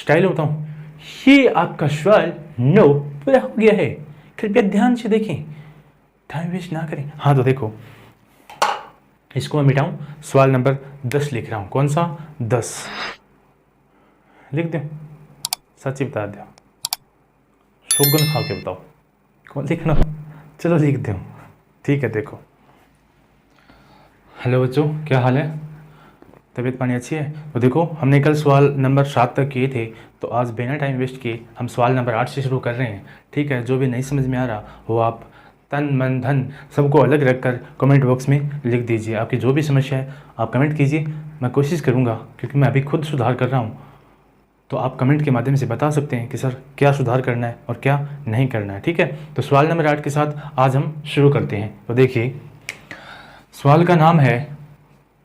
Style बताऊँ, ये आपका सवाल 9 पूरा हो गया है। कृपया ध्यान से देखें, टाइम वेस्ट ना करें। हाँ तो देखो, इसको मैं मिटाऊं, सवाल नंबर 10 लिख रहा हूं। कौन सा? 10 लिख दो, सच ही बता दो, शोगन खा के बताओ कौन लिखना। चलो लिख दो, ठीक है। देखो, हेलो बच्चों, क्या हाल है? तबीयत पानी अच्छी है? तो देखो, हमने कल सवाल नंबर 7 तक किए थे, तो आज बिना टाइम वेस्ट किए हम सवाल नंबर 8 से शुरू कर रहे हैं। ठीक है, जो भी नहीं समझ में आ रहा वो आप तन मन धन सबको अलग रख कर कमेंट बॉक्स में लिख दीजिए। आपकी जो भी समस्या है आप कमेंट कीजिए, मैं कोशिश करूँगा, क्योंकि मैं अभी खुद सुधार कर रहा हूँ। तो आप कमेंट के माध्यम से बता सकते हैं कि सर क्या सुधार करना है और क्या नहीं करना है। ठीक है, तो सवाल नंबर 8 के साथ आज हम शुरू करते हैं। तो देखिए, सवाल का नाम है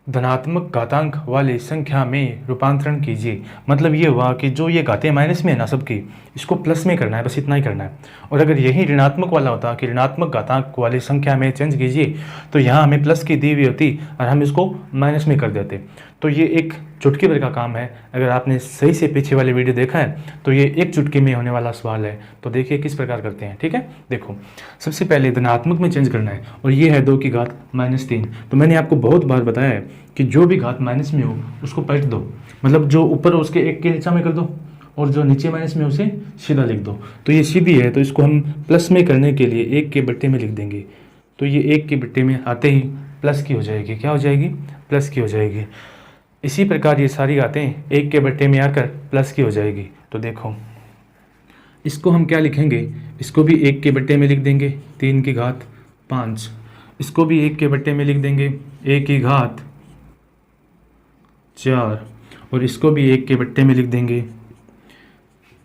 धनात्मक घातांक वाली संख्या में रूपांतरण कीजिए। मतलब ये हुआ कि जो ये घातें माइनस में है ना सबकी, इसको प्लस में करना है, बस इतना ही करना है। और अगर यही ऋणात्मक वाला होता कि ऋणात्मक घातांक वाली संख्या में चेंज कीजिए, तो यहाँ हमें प्लस की दी हुई होती और हम इसको माइनस में कर देते। तो ये एक चुटकी भर का काम है। अगर आपने सही से पीछे वाली वीडियो देखा है तो ये एक चुटकी में होने वाला सवाल है। तो देखिए किस प्रकार करते हैं। ठीक है, देखो, सबसे पहले धनात्मक में चेंज करना है, और ये है 2 की घात -3। तो मैंने आपको बहुत बार बताया है कि जो भी घात माइनस में हो उसको पलट दो, मतलब जो ऊपर हो उसके 1 के नीचा में कर दो, और जो नीचे माइनस में उसे सीधा लिख दो। तो ये सीधी है, तो इसको हम प्लस में करने के लिए 1 के बट्टे में लिख देंगे। तो ये 1 के बट्टे में आते ही प्लस की हो जाएगी। क्या हो जाएगी? प्लस की हो जाएगी। इसी प्रकार ये सारी घातें 1 के बट्टे में आकर प्लस की हो जाएगी। तो देखो, इसको हम क्या लिखेंगे? इसको भी 1 के बट्टे में लिख देंगे, 3 की घात 5। इसको भी 1 के बट्टे में लिख देंगे, 1 की घात 4। और इसको भी 1 के बट्टे में लिख देंगे,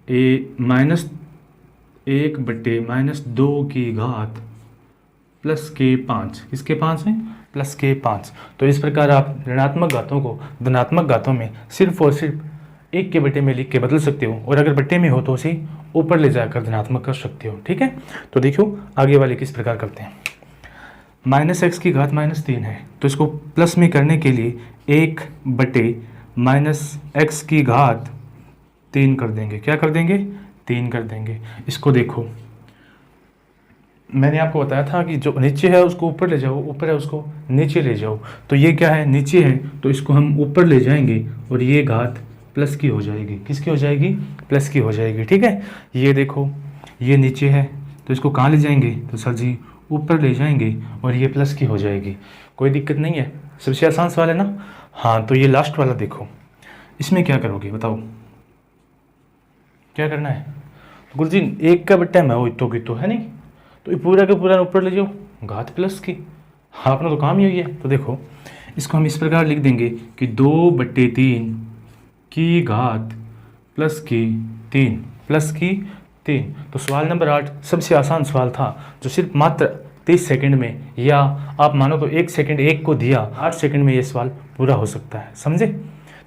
-1 बट्टे -2 की घात प्लस के 5। किसके 5 हैं? प्लस के 5। तो इस प्रकार आप ऋणात्मक घातों को धनात्मक घातों में सिर्फ और सिर्फ 1 के बट्टे में लिख के बदल सकते हो, और अगर बट्टे में हो तो उसे ऊपर ले जाकर धनात्मक कर सकते हो। ठीक है, तो देखो आगे वाले किस प्रकार करते हैं। -x की घात -3 है, तो इसको प्लस में करने के लिए 1 बटे -x की घात 3 कर देंगे। क्या कर देंगे? 3 कर देंगे। इसको देखो, मैंने आपको बताया था कि जो नीचे है उसको ऊपर ले जाओ, ऊपर है उसको नीचे ले जाओ। तो ये क्या है? नीचे है, तो इसको हम ऊपर ले जाएंगे और ये घात प्लस की हो जाएगी। किसकी हो जाएगी? प्लस की हो जाएगी। ठीक है, ये देखो, ये नीचे है तो इसको कहाँ ले जाएंगे? तो सर जी ऊपर ले जाएंगे और ये प्लस की हो जाएगी। कोई दिक्कत नहीं है, सबसे आसान सवाल है ना। हाँ, तो ये लास्ट वाला देखो, इसमें क्या करोगे बताओ? क्या करना है? तो गुरुजी 1 का बट्टा मैं वो इतो की तो है नहीं, तो ये पूरा का पूरा ऊपर ले जाओ, घात प्लस की। हाँ, अपना तो काम ही है। तो देखो, इसको हम इस प्रकार लिख देंगे कि 2/3 की घात प्लस की 3 प्लस की 3। तो सवाल नंबर 8 सबसे आसान सवाल था, जो सिर्फ मात्र 30 सेकंड में, या आप मानो तो 1 सेकंड 1 को दिया, 8 सेकंड में ये सवाल पूरा हो सकता है। समझे?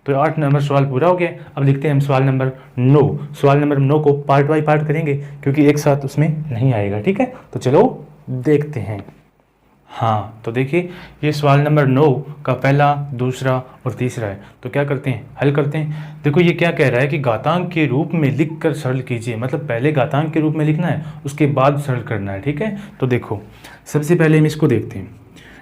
तो 8 नंबर सवाल पूरा हो गया। अब लिखते हैं हम सवाल नंबर 9। सवाल नंबर 9 को पार्ट बाय पार्ट करेंगे, क्योंकि एक साथ उसमें नहीं आएगा। ठीक है, तो चलो देखते हैं। हाँ, तो देखिए, ये सवाल नंबर 9 का पहला, दूसरा और तीसरा है। तो क्या करते हैं? हल करते हैं। देखो, ये क्या कह रहा है कि घातांक के रूप में लिखकर सरल कीजिए। मतलब पहले घातांक के रूप में लिखना है, उसके बाद सरल करना है। ठीक है, तो देखो, सबसे पहले हम इसको देखते हैं।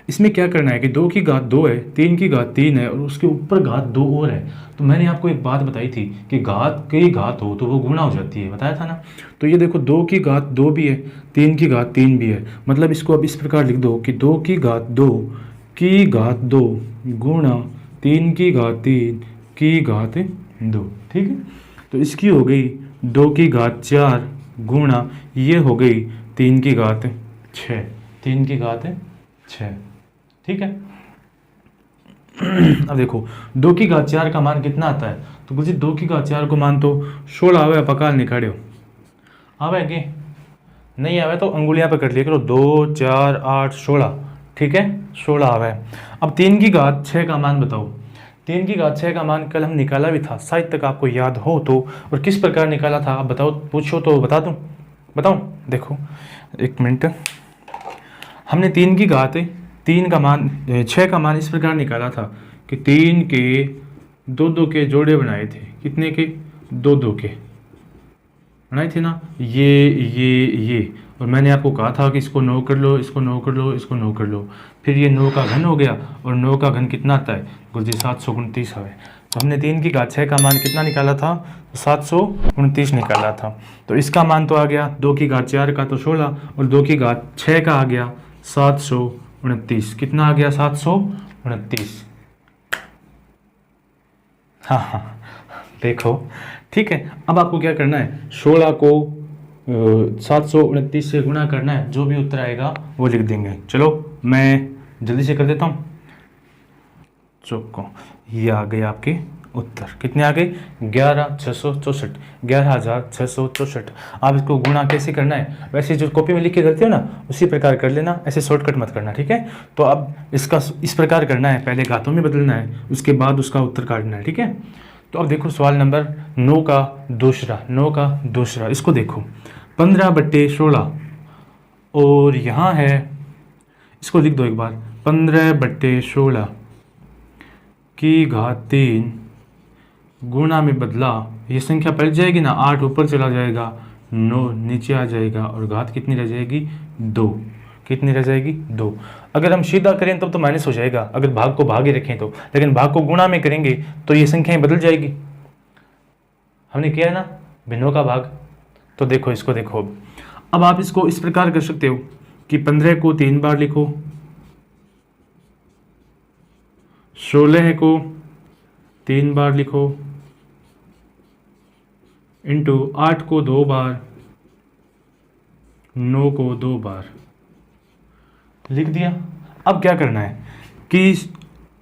इसमें क्या करना है कि 2 की घात 2 है, 3 की घात 3 है, और उसके ऊपर घात 2 और है। तो मैंने आपको एक बात बताई थी कि घात की घात हो तो वो गुणा हो जाती है, बताया था ना। तो ये देखो, 2 की घात 2 भी है, 3 की घात 3 भी है। मतलब इसको अब इस प्रकार लिख दो कि 2 की घात 2 की घात 2 गुणा 3 की घात 3 की घात 2। ठीक है, तो इसकी हो गई 2 की घात 4 गुणा, ये हो गई 3 की घात 6। 3 की घात 6। ठीक है, अब देखो 2 की घात 4 का मान कितना आता है? तो गुरुजी 2 की घात 4 को मान तो 16 आवे, पकाल निकालो आवे के नहीं आवे तो अंगुलियां पे कर लिया करो, 2 4 8 16। ठीक है, 16 आवे। अब 3 की घात 6 का मान बताओ। 3 की घात 6 का मान कल हम निकाला भी था, शायद तक आपको याद हो तो। और किस प्रकार निकाला था आप बताओ, पूछो तो बता दूं? बताऊं? देखो, एक मिनट। हमने 3 की घात 3 का मान 6 का मान इस प्रकार निकाला था कि 3 के 2 2 के जोड़े बनाए थे। कितने के? दो दो के बनाई थी ना, ये और मैंने आपको कहा था कि इसको 9 कर लो, इसको 9 कर लो, इसको 9 कर लो, फिर ये 9 का घन हो गया, और 9 का घन कितना आता है गुरुजी 729 है। तो हमने 3 की घात 6 का मान कितना निकाला था, 729 निकाला था। तो इसका मान तो आ गया 2 की घात 4 का तो 16, और 2 की घात 6 का आ गया 729। कितना आ गया 729। हाँ हाँ देखो, ठीक है। अब आपको क्या करना है, 16 को 729 से गुणा करना है, जो भी उत्तर आएगा वो लिख देंगे। चलो मैं जल्दी से कर देता हूँ। चौको, ये आ गए आपके उत्तर। कितने आ गए, 11,664, 11,664। आप इसको गुणा कैसे करना है, वैसे जो कॉपी में लिख के करते हो ना उसी प्रकार कर लेना, ऐसे शॉर्टकट मत करना, ठीक है। तो अब इसका इस प्रकार करना है, पहले घातों में बदलना है, उसके बाद उसका उत्तर काटना है, ठीक है। तो अब देखो सवाल नंबर 9 का दूसरा, इसको देखो 15/16, और यहाँ है, इसको लिख दो एक बार, 15/16 की घात 3 गुणा में बदला, ये संख्या पलट जाएगी ना, 8 ऊपर चला जाएगा, 9 नीचे आ जाएगा, और घात कितनी रह जाएगी 2। कितनी रह जाएगी 2। अगर हम सीधा करें तब तो माइनस हो जाएगा, अगर भाग को भाग ही रखें तो, लेकिन भाग को गुणा में करेंगे तो ये संख्याएं बदल जाएगी। हमने किया है ना भिन्नों का भाग। तो देखो इसको देखो, अब आप इसको इस प्रकार कर सकते हो कि 15 को 3 बार लिखो, 16 को 3 बार लिखो, इंटू 8 को 2 बार, 9 को 2 बार लिख दिया। अब क्या करना है कि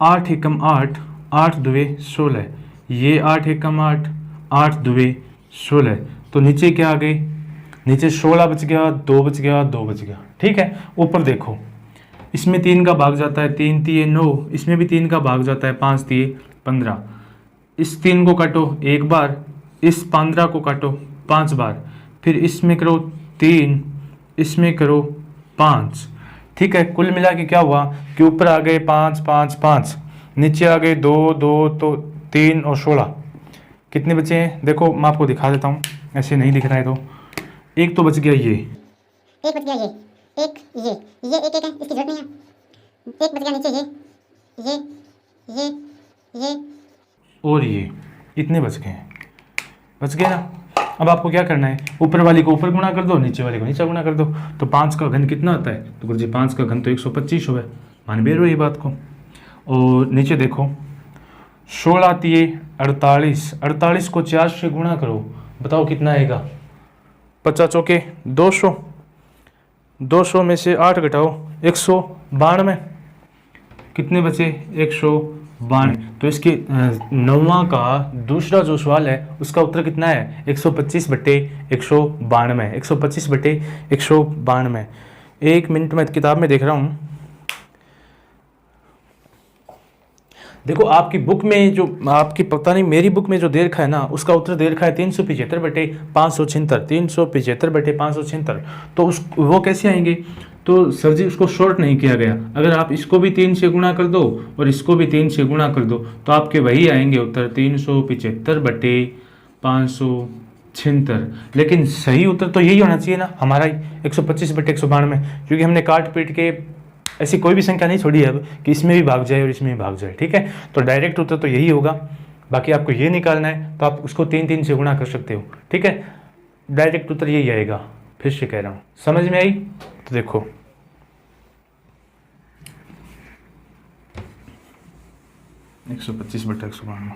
8 एकम 8, 8 दुए 16, ये 8 एकम 8, 8 दुए 16, तो नीचे क्या आ गई, नीचे 16 बच गया, 2 बच गया, 2 बच गया, ठीक है। ऊपर देखो, इसमें 3 का भाग जाता है, 3 तिये 9, इसमें भी 3 का भाग जाता है, 5 तिये 15। इस 3 को काटो 1 बार, इस 15 को काटो 5 बार, फिर इसमें करो 3, इसमें करो 5, ठीक है। कुल मिला के क्या हुआ कि ऊपर आ गए 5 5 5, नीचे आ गए 2 2, तो 3 और 16, कितने बचे हैं देखो, मैं आपको दिखा देता हूँ, ऐसे नहीं दिख रहा है तो। एक तो बच गया ये, एक बच गया ये, एक ये एक है, इसकी जरूरत नहीं है। एक बच गया नीचे ये और ये, इतने बच गए हैं, बच गए ना। अब आपको क्या करना है, ऊपर वाली को ऊपर गुणा कर दो, नीचे वाली को नीचे गुणा कर दो। तो 5 का घन कितना आता है, तो गुरुजी 5 का घन तो 125 हुआ, मान भी रहो ये बात को। और नीचे देखो 16 तिये 48, 48 को 4 से गुणा करो, बताओ कितना आएगा, 50 चौके 200, 200 में से 8 घटाओ 192, कितने बचे 192। तो इसके 9वां का दूसरा जो सवाल है उसका उत्तर कितना है 125/192, 125/192। 1 मिनट में किताब में देख रहा हूँ, देखो आपकी बुक में जो, आपकी पता नहीं मेरी बुक में जो दे रखा है ना, उसका उत्तर दे रखा है 375/576, 375/576। तो उस वो कैसे आएंगे, तो सर जी उसको शॉर्ट नहीं किया गया। अगर आप इसको भी 3 से गुणा कर दो और इसको भी 3 से गुणा कर दो तो आपके वही आएंगे उत्तर 375/576। लेकिन सही उत्तर तो यही होना चाहिए ना हमारा, 125/192, क्योंकि हमने काट पीट के ऐसी कोई भी संख्या नहीं छोड़ी है अब कि इसमें भी भाग जाए और इसमें भी भाग जाए, ठीक है। तो डायरेक्ट उत्तर तो यही होगा। बाकी आपको ये निकालना है तो आप उसको 3 से गुणा कर सकते हो, ठीक है। डायरेक्ट उत्तर यही आएगा, फिर से कह रहा हूँ, समझ में आई। तो देखो 125/192,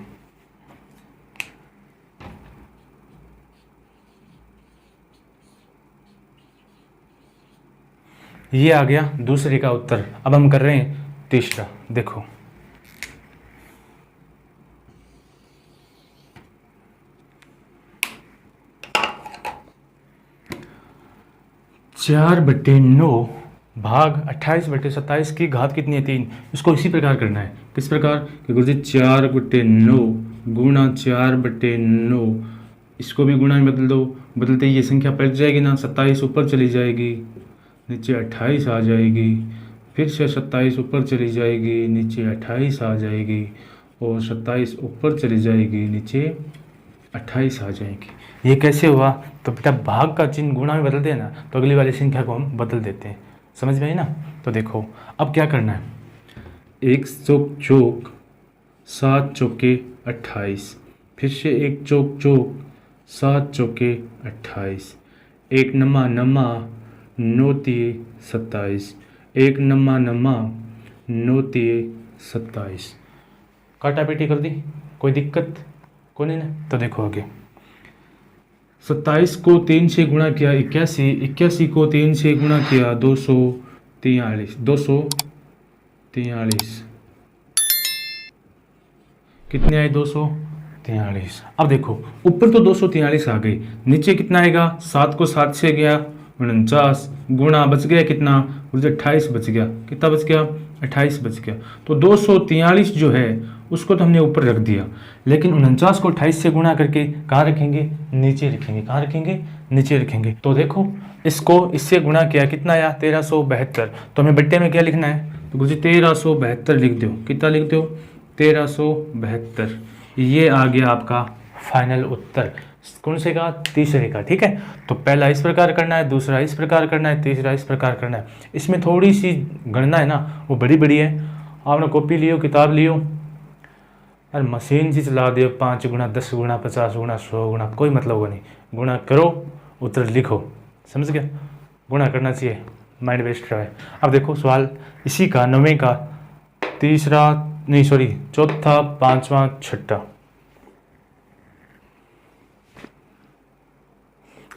ये आ गया दूसरे का उत्तर। अब हम कर रहे हैं तीसरा, देखो चार बटे 9 भाग 28/27 की घात कितनी है 3। इसको इसी प्रकार करना है, किस प्रकार कि गुरुजी 4/9 गुणा 4/9, इसको भी गुणा में बदल दो, बदलते ही ये संख्या पलट जाएगी ना, 27 ऊपर चली जाएगी, नीचे 28 आ जाएगी, फिर से 27 ऊपर चली जाएगी, नीचे 28 आ जाएगी, और 27 ऊपर चली जाएगी, नीचे 28 आ जाएगी। ये कैसे हुआ? तो बेटा भाग का चिन्ह गुणा में बदल देना तो अगली वाली संख्या को हम बदल देते हैं। समझ में आई ना? तो देखो अब क्या करना है, 1 चौक चौक 7 चौके 28, फिर से 1 चौक चौक 7 चौके 28, 1 नमा नमा 9 तिये 27, 1 नमा नमा 9 तिये 27। काटा पीटी कर दी, कोई दिक्कत को नहीं ना? तो देखो आगे 27 को 3 से गुणा किया 81, 81 को 3 से गुणा किया 243, 243 कितने आए? 243। अब देखो ऊपर तो 243 आ गई, नीचे कितना आएगा? 7 को 7 से गया 49, गुणा बच गया कितना? मुझे 28 बच गया। कितना बच गया? 28 बच गया। तो 243 जो है उसको तो हमने ऊपर रख दिया, लेकिन 49 को 28 से गुणा करके कहाँ रखेंगे? नीचे रखेंगे। कहाँ रखेंगे? नीचे रखेंगे। तो देखो इसको इससे गुणा किया, कितना आया? 1372। तो हमें बट्टे में क्या लिखना है? तो गुरुजी 1372 लिख दो। कितना लिख दो? 1372। ये आ गया आपका फाइनल उत्तर। कौन से का? तीसरे का। ठीक है, तो पहला इस प्रकार करना है, दूसरा इस प्रकार करना है, तीसरा इस प्रकार करना है। इसमें थोड़ी सी गणना है ना वो बड़ी बड़ी है। आपने कॉपी लियो, किताब लियो और मशीन से चला दियो, 5 गुणा 10 गुणा 50 गुणा 100 गुणा, कोई मतलब वो नहीं। गुणा करो, उत्तर लिखो। समझ गया? गुणा करना चाहिए, माइंड वेस्ट रहा है। अब देखो सवाल इसी का 9वें का चौथा, पांचवा, छठा।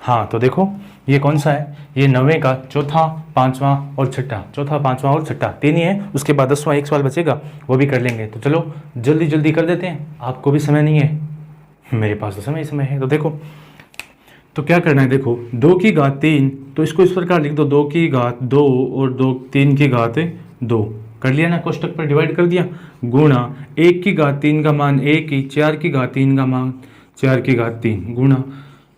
हाँ तो देखो ये कौन सा है? ये 9वें का चौथा, पांचवा और छठा। चौथा, पांचवा और छठा 3 ही है, उसके बाद 10वां एक सवाल बचेगा, वो भी कर लेंगे। तो चलो जल्दी जल्दी कर देते हैं, आपको भी समय नहीं है, मेरे पास तो समय है। तो देखो तो क्या करना है, देखो 2 की घात 3, तो इसको इस प्रकार लिख दो, 2 की घात 2 और 3 की घात 2 कर लिया ना, कोष्टक पर डिवाइड कर दिया, गुणा 1 की घात 3 का मान 1 ही, 4 की घात 3 का मान 4 की घात 3, गुणा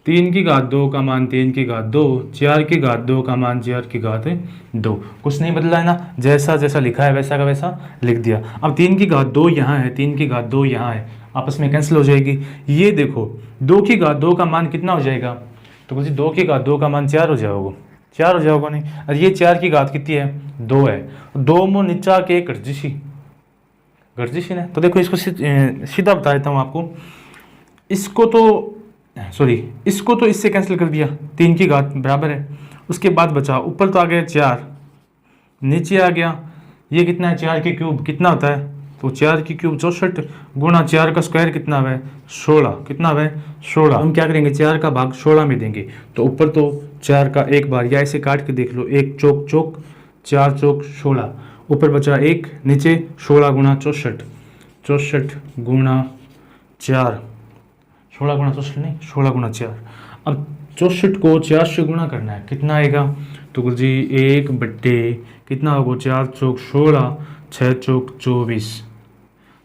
3 की घात 2 का मान 3 की घात 2, 4 की घात 2 का मान 4 की घात 2। कुछ नहीं बदला है ना, जैसा जैसा लिखा है वैसा का वैसा लिख दिया। अब 3 की घात 2 यहाँ है, 3 की घात 2 यहाँ है, आपस में कैंसिल हो जाएगी। ये देखो 2 की घात 2 का मान कितना हो जाएगा? तो कुछ 2 की घात 2 का मान 4 हो जाओगे, 4 हो जाओगा नहीं। और ये 4 की घात कितनी है? 2 है। 2 मो नीचा के गर्जिशी ना। तो देखो इसको सीधा बता देता हूँ आपको, इसको तो इससे कैंसिल कर दिया, 3 की घात बराबर है, उसके बाद बचा ऊपर तो आ गया 4, नीचे आ गया ये कितना है? 4 की क्यूब कितना होता है? तो 4 की क्यूब 64 गुणा 4 का स्क्वायर कितना है? 16। कितना है? 16। हम क्या करेंगे? 4 का भाग 16 में देंगे, तो ऊपर तो 4 का एक बार या ऐसे काट के देख लो, 1 चौक चौक 4 चौक 16, ऊपर बचा 1, नीचे 16 गुणा 64, 64 गुणा 4, 16 गुणा 64 नहीं, 16 गुणा 4। अब 64 को 4 से गुणा करना है, कितना आएगा? तो गुरुजी 1 बट्टे कितना होगा? 4 चौक 16, 6 चौक 24,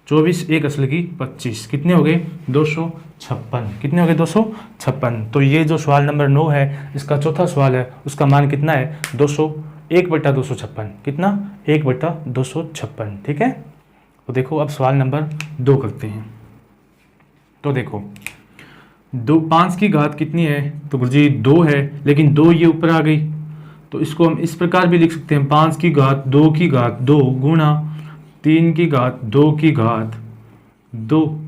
24 एक असल की 25, कितने हो गए? 256। कितने हो गए? 256। तो ये जो सवाल नंबर 9 है, इसका चौथा सवाल है, उसका मान कितना है? 1/256। कितना? 1/256। ठीक है, तो देखो अब सवाल नंबर 2 करते हैं। तो देखो 5 की घात कितनी है? तो गुरुजी 2 है, लेकिन 2 ये ऊपर आ गई, तो इसको हम इस प्रकार भी लिख सकते हैं, 5 की घात 2 की घात 2 गुणा 3 की घात 2 की घात 2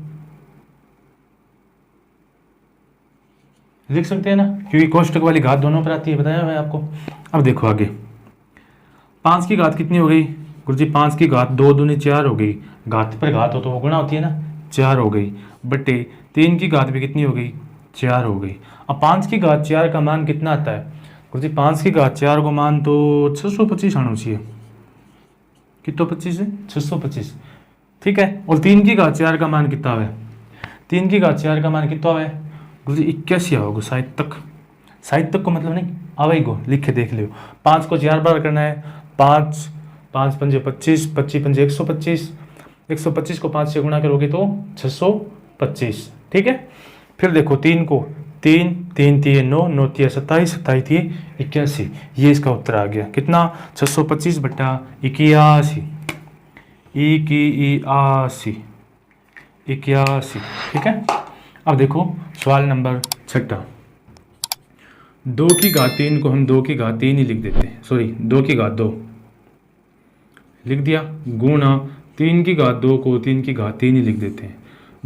लिख सकते हैं ना, क्योंकि कोष्टक वाली घात दोनों पर आती है, बताया मैं आपको। अब देखो आगे 5 की घात कितनी हो गई? गुरुजी 5 की घात 2 दूनी 4 हो गई, घात पर घात हो तो वो गुणा होती है ना, 4 हो गई, बट्टे 3 की घात भी कितनी हो गई? 4 हो गई। अब 5 की घात 4 का मान कितना आता है? गुरुजी 5 की घात 4 को मान तो 625 आना चाहिए, कितना 25 है? 625। ठीक है, और 3 की घात 4 का मान कितना है? 3 की घात 4 का मान कितना है? गुरुजी 81 आओगे, शायद तक को मतलब नहीं आवेगी को लिख के देख लियो। 5 को 4 बार करना है, 5 5 पंजे 25, 25 पंजे 125, 125 को 5 से गुणा करोगे तो 625। ठीक है, फिर देखो 3 को 3 3 3 9 9 3 27 27 3 81, ये इसका उत्तर आ गया। कितना? 625 बट्टा 81, 81। ठीक है, अब देखो सवाल नंबर 6, 2 की घात 3 को हम 2 की घात 3 ही लिख देते हैं, सॉरी 2 की घात 2 लिख दिया, गुणा 3 की घात 2 को 3 की घात 3 ही लिख देते हैं,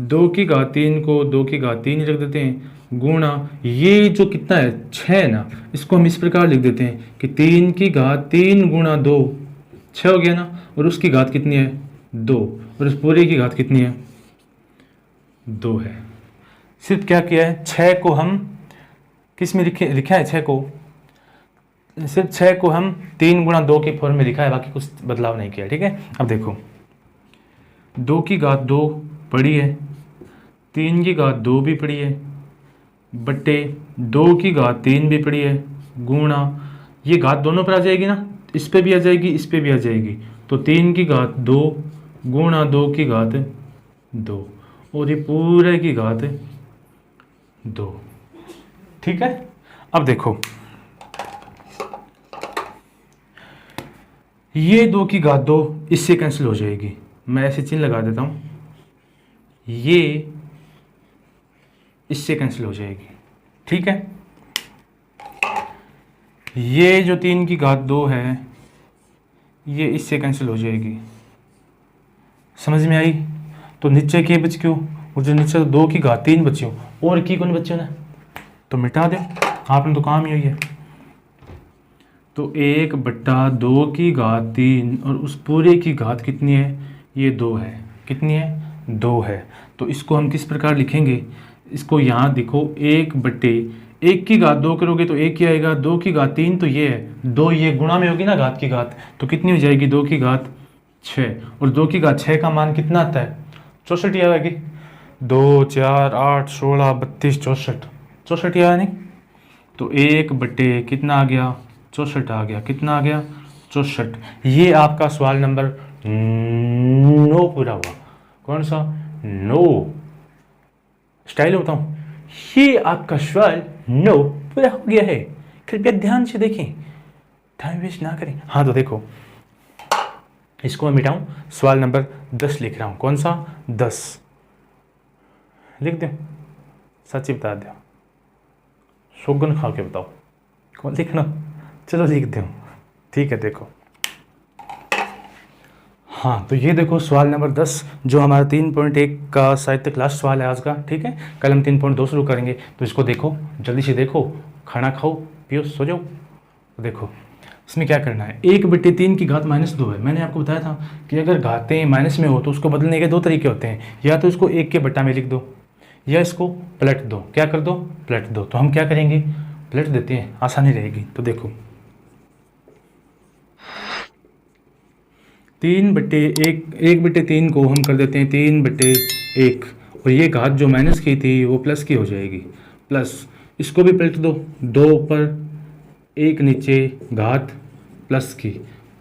2 की घात 3 को 2 की घात 3 ही रख देते हैं, गुणा ये जो कितना है 6 ना, इसको हम इस प्रकार लिख देते हैं कि 3 की घात 3 गुणा 2 6 हो गया ना, और उसकी घात कितनी है 2, और उस पूरे की घात कितनी है 2 है। सिर्फ क्या किया है 6 को हम किस में लिखा है 6 को, सिर्फ 6 को हम 3 गुणा 2 के फॉर्म में लिखा है, बाकी कुछ बदलाव नहीं किया। ठीक है, अब देखो 2 की घात 2 पड़ी है, 3 की घात 2 भी पड़ी है, बट्टे 2 की घात 3 भी पड़ी है, गुणा ये घात दोनों पर आ जाएगी ना, इस पे भी आ जाएगी, इस पे भी आ जाएगी, तो 3 की घात 2 गुणा 2 की घात 2, और ये पूरे की घात 2। ठीक है, अब देखो ये 2 की घात 2 इससे कैंसिल हो जाएगी, मैं ऐसे चिन्ह लगा देता हूँ, ये इससे कैंसिल हो जाएगी। ठीक है, ये जो 3 की घात 2 है ये इससे कैंसिल हो जाएगी, समझ में आई। तो नीचे के बच क्यों, और जो नीचे 2 की घात 3 बची हो, और की कौन बच्चे ना, तो मिटा दे, आपने तो काम ही हुई है। तो 1/2 की घात 3 और उस पूरे की घात कितनी है, ये 2 है, कितनी है 2 है। तो इसको हम किस प्रकार लिखेंगे, इसको यहाँ देखो 1/1 की घात 2 करोगे तो 1 ही आएगा, 2 की घात 3 तो ये है 2, ये गुणा में होगी ना घात की घात, तो कितनी हो जाएगी 2 की घात 6, और 2 की घात 6 का मान कितना आता है 64 ही आएगी, 2 4 8 16 32 64 ही आया नहीं, तो 1/, कितना आ गया 64 आ गया, कितना आ गया 64। ये आपका सवाल नंबर 9 पूरा हुआ। कौन सा 9, स्टाइल बताऊं, ये आपका सवाल 9 पूरा हो गया है। कृपया ध्यान से देखें, टाइम वेस्ट ना करें। हाँ तो देखो इसको मैं मिटाऊं, सवाल नंबर 10 लिख रहा हूं। कौन सा 10 लिख दो, सच ही बता दो, शोगन खा के बताओ कौन लिखना, चलो लिख दो। ठीक है, देखो हाँ तो ये देखो सवाल नंबर 10 जो हमारा 3.1 का साहित्य क्लास सवाल है आज का। ठीक है, कल हम 3.2 शुरू करेंगे, तो इसको देखो, जल्दी से देखो, खाना खाओ पियो सो जाओ। तो देखो इसमें क्या करना है, 1/3 की घात -2 है। मैंने आपको बताया था कि अगर घातें माइनस में हो तो उसको बदलने के 2 तरीके होते हैं, या तो इसको 1 के बट्टा में लिख दो, या इसको पलट दो। क्या कर दो, पलट दो। तो हम क्या करेंगे, पलट देते हैं, आसानी रहेगी। तो देखो 1/3 को हम कर देते हैं 3/1, और ये घात जो माइनस की थी वो प्लस की हो जाएगी, प्लस इसको भी पलट दो, 2 ऊपर 1 नीचे घात प्लस की,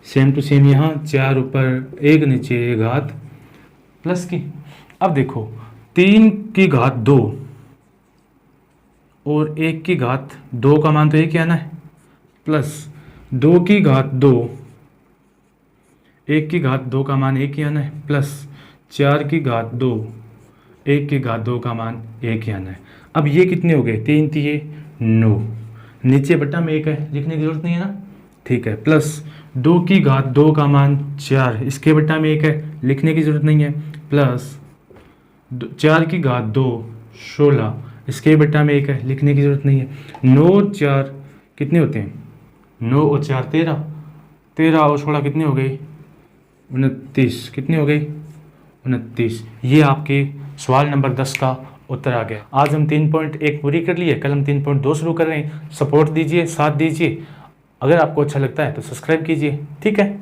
सेम टू सेम यहाँ 4 ऊपर 1 नीचे घात प्लस की। अब देखो 3 की घात 2 और 1 की घात 2 का मान तो एक ही आना है, प्लस 2 की घात 2, 1 की घात 2 का मान एक ही आना है, प्लस 4 की घात 2, 1 की घात 2 का मान एक ही आना है। अब ये कितने हो गए, 3 3 9, नीचे बट्टा में 1 है, लिखने की जरूरत नहीं है ना। ठीक है, प्लस 2 की घात 2 का मान 4, इसके बट्टा में 1 है, लिखने की जरूरत नहीं है, प्लस 4 की घात 2 16, इसके बट्टा में 1 है, लिखने की जरूरत नहीं है। 9 4 कितने होते हैं, 9 और 4 13, 13 और 16 कितने हो गए 29, कितने हो गए 29। ये आपके सवाल नंबर 10 का उत्तर आ गया। आज हम 3.1 पूरी कर लिए, कल हम 3.2 शुरू कर रहे हैं। सपोर्ट दीजिए, साथ दीजिए, अगर आपको अच्छा लगता है तो सब्सक्राइब कीजिए। ठीक है,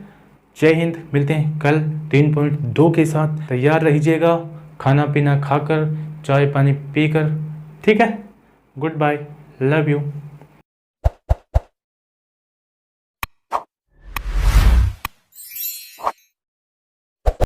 जय हिंद, मिलते हैं कल 3.2 के साथ। तैयार रहिएगा, खाना पीना खाकर, चाय पानी पीकर। ठीक है, गुड बाय, लव यू।